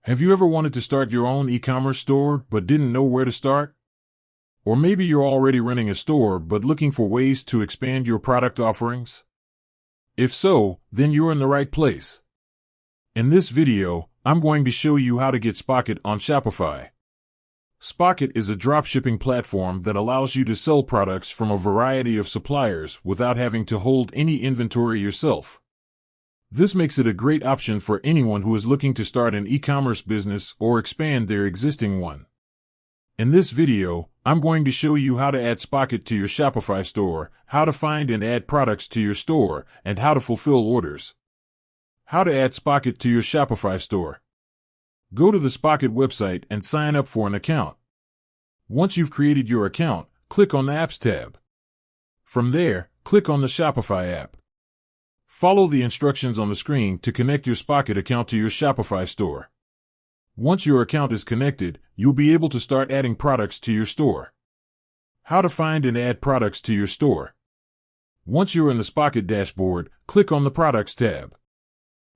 Have you ever wanted to start your own e-commerce store but didn't know where to start? Or maybe you're already running a store but looking for ways to expand your product offerings? If so, then you're in the right place. In this video, I'm going to show you how to get Spocket on Shopify. Spocket is a dropshipping platform that allows you to sell products from a variety of suppliers without having to hold any inventory yourself. This makes it a great option for anyone who is looking to start an e-commerce business or expand their existing one. In this video, I'm going to show you how to add Spocket to your Shopify store, how to find and add products to your store, and how to fulfill orders. How to add Spocket to your Shopify store. Go to the Spocket website and sign up for an account. Once you've created your account, click on the Apps tab. From there, click on the Shopify app. Follow the instructions on the screen to connect your Spocket account to your Shopify store. Once your account is connected, you'll be able to start adding products to your store. How to find and add products to your store. Once you're in the Spocket dashboard, click on the Products tab.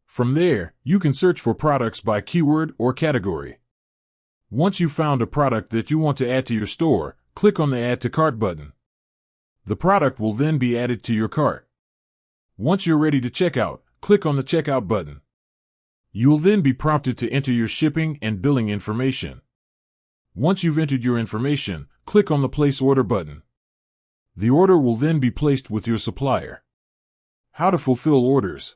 From there, you can search for products by keyword or category. Once you've found a product that you want to add to your store, click on the Add to Cart button. The product will then be added to your cart. Once you're ready to check out, click on the Checkout button. You'll then be prompted to enter your shipping and billing information. Once you've entered your information, click on the Place Order button. The order will then be placed with your supplier. How to fulfill orders.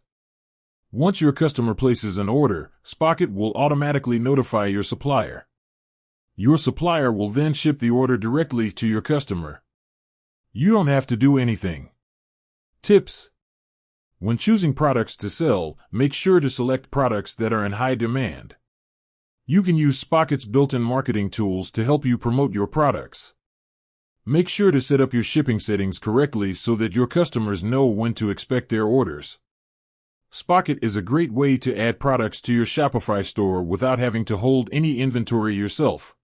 Once your customer places an order, Spocket will automatically notify your supplier. Your supplier will then ship the order directly to your customer. You don't have to do anything. Tips. When choosing products to sell, make sure to select products that are in high demand. You can use Spocket's built-in marketing tools to help you promote your products. Make sure to set up your shipping settings correctly so that your customers know when to expect their orders. Spocket is a great way to add products to your Shopify store without having to hold any inventory yourself.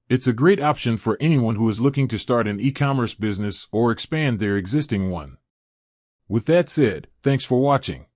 It's a great option for anyone who is looking to start an e-commerce business or expand their existing one. With that said, thanks for watching.